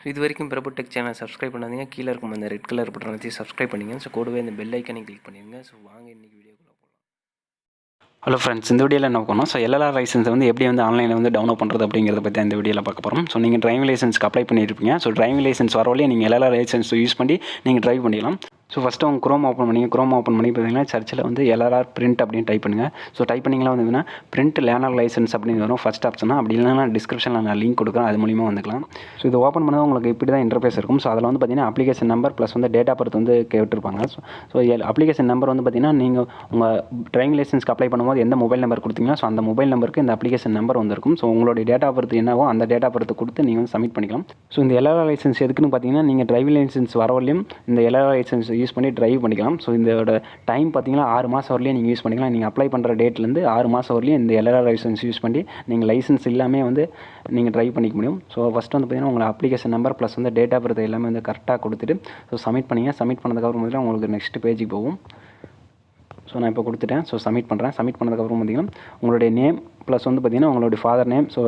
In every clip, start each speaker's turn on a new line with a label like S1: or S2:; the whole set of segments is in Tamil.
S1: இது வரைக்கும் பிரபு டெக் சேனல் சப்ஸ்கிரைப் பண்ணாதீங்க. கீழே இருக்கும் அந்த ரெட் கலர் பட்டன் வச்சு சப்ஸ்கிரைப் பண்ணிங்க. ஸோ கூடவே இந்த பெல் ஐக்கனை கிளிக் பண்ணிடுங்க. ஸோ வாங்க இன்றைக்கி வீடியோக்குள்ளே போகலாம். ஹலோ ஃப்ரெண்ட்ஸ், இந்த வீடியோவில் என்ன பண்ணணும், ஸோ LLR லைசன்ஸை வந்து எப்படி வந்து ஆன்லைனில் வந்து டவுன்லோட் பண்ணுறது அப்படிங்கிறத பற்றி இந்த வீடியோவில் பார்க்க போகிறோம். ஸோ நீங்கள் டிரைவிங் லைசன்ஸ்க்கு அப்ளை பண்ணியிருப்பீங்க. ஸோ டிரைவிங் லைசன்ஸ் வரவழையே நீங்கள் LLR லைசன்ஸ் யூஸ் பண்ணி நீங்கள் ட்ரைவ் பண்ணிக்கலாம். ஸோ ஃபஸ்ட்டு அவங்க குரோம் ஓப்பன் பண்ணி பார்த்தீங்கன்னா சர்ச்சில் வந்து LLR பிரிண்ட் அப்படின்னு டைப் பண்ணுங்கள். ஸோ டைப் பண்ணிங்களா வந்து பிரிண்ட் லேர்னர் லைசன்ஸ் அப்படின்னு வரும் ஃபஸ்ட் ஆப்ஷனா. அப்படி இல்லைனா டிஸ்கிரிப்ஷனில் நான் லிங்க் கொடுக்குறேன், அது மூலிமா வந்துக்கலாம். ஸோ இது ஓப்பன் பண்ணால் உங்களுக்கு இப்படி தான் இன்டர்ஃபேஸ் இருக்கும். ஸோ அதில் வந்து பார்த்தீங்கன்னா அப்ளிகேஷன் நம்பர் ப்ளஸ் வந்து டேட் ஆஃப் பர்த் வந்து கேட்டிருப்பாங்க. ஸோ அப்ளிகேஷன் நம்பர் வந்து பார்த்தீங்கன்னா நீங்கள் உங்கள் டிரைவிங் லைசன்ஸ்க்கு அப்ளை பண்ணும்போது எந்த மொபைல் நம்பர் கொடுத்தீங்களோ ஸோ அந்த மொபைல் நம்பருக்கு இந்த அப்ளிகேஷன் நம்பர் வந்திருக்கும். ஸோ உங்களுடைய டேட் ஆஃப் பர்த் என்னவோ அந்த டேட் ஆஃப் பர்த் கொடுத்து நீங்கள் வந்து சப்மிட் பண்ணிக்கலாம். ஸோ இந்த LLR லைசன்ஸ் எதுக்குன்னு பார்த்தீங்கன்னா நீங்கள் டிரைவிங் லைசன்ஸ் வரவரையும் இந்த LLR லைசன்ஸ் யூஸ் பண்ணி ட்ரைவ் பண்ணிக்கலாம். ஸோ இதோட டைம் பார்த்தீங்கன்னா 6 மாதம் வரலையும் நீங்கள் யூஸ் பண்ணிக்கலாம். நீங்கள் அப்ளை பண்ணுற டேட்லேருந்து 6 மாதம் வரலையும் இந்த LLR லைசன்ஸ் யூஸ் பண்ணி நீங்கள் லைசன்ஸ் இல்லாமல் வந்து நீங்கள் ட்ரைவ் பண்ணிக்க முடியும். ஸோ ஃபஸ்ட்டு வந்து பார்த்தீங்கன்னா உங்களை அப்ளிகேஷன் நம்பர் ப்ளஸ் வந்து டேட் ஆஃப் பர்த் எல்லாமே வந்து கரெக்டாக கொடுத்துட்டு ஸோ சப்மிட் பண்ணிங்க. சப்மிட் பண்ணதுக்கப்புறம் பார்த்தீங்கன்னா உங்களுக்கு நெக்ஸ்ட் பேஜுக்கு போகும். ஸோ நான் இப்போ கொடுத்துட்டேன். ஸோ சப்மிட் பண்ணுறேன். சப்மிட் பண்ணதுக்கப்புறம் பார்த்தீங்கன்னா உங்களுடைய நேம் ப்ளஸ் வந்து பார்த்தீங்கன்னா உங்களுடைய ஃபாதர் நேம், ஸோ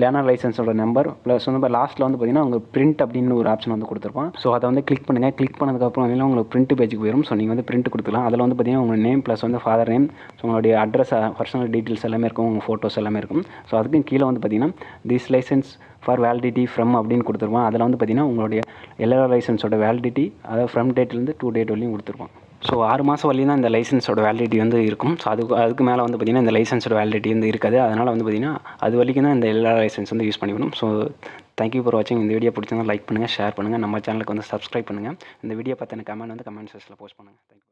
S1: லேர்னர் லைசன்ஸோட நம்பர் ப்ளஸ் வந்து லாஸ்ட்டில் வந்து பார்த்தீங்கன்னா உங்களுக்கு பிரிண்ட் அப்படின்னு ஒரு ஆப்ஷன் வந்து கொடுத்துருப்போம். ஸோ அதை வந்து கிளிக் பண்ணுங்கள். கிளிக் பண்ணதுக்கப்புறம் பார்த்தீங்கன்னா உங்களுக்கு பிரிண்ட் பேஜுக்கு போயிடும். ஸோ நீங்கள் வந்து பிரிண்ட் கொடுத்துக்கலாம். அதில் வந்து பார்த்தீங்கன்னா உங்கள் நேம் ப்ளஸ் வந்து ஃபாதர் நேம், ஸோ உங்களுடைய அட்ரஸ், பர்சனல் டீட்டெயில்ஸ் எல்லாமே இருக்கும், உங்கள் ஃபோட்டோஸ் எல்லாமே இருக்கும். ஸோ அதுக்கும் கீழே வந்து பார்த்தீங்கன்னா this licence for validity from அப்படின்னு கொடுத்துருப்போம். அதில் வந்து பார்த்தீங்கன்னா உங்களுடைய LLR லைசன்ஸோட வேலிடிட்டி அதாவது ஃப்ரம் டேட்லேருந்து 2 டேட் வரையும் கொடுத்துருப்போம். ஸோ 6 மாதம் வரையும் தான் இந்த லைசன்ஸோட வேலிடிட்டி வந்து இருக்கும். ஸோ அதுக்கு மேலே வந்து பார்த்திங்கன்னா இந்த லைசன்ஸோட வேலிடிட்டி வந்து இருக்காது. அதனால் வந்து பார்த்திங்கன்னா அது வரைக்கும் தான் இந்த LLR லைசன்ஸ் வந்து யூஸ் பண்ணிக்கணும். ஸோ தேங்க்யூ ஃபார் வாட்சிங். இந்த வீடியோ பிடிச்சிருந்தா லைக் பண்ணுங்கள், ஷேர் பண்ணுங்கள், நம்ம சேனலுக்கு வந்து சப்ஸ்கிரைப் பண்ணுங்கள். இந்த வீடியோ பார்த்து எனக்கு கமெண்ட் செக்ஷனில் போஸ்ட் பண்ணுங்கள். தேங்க்யூ.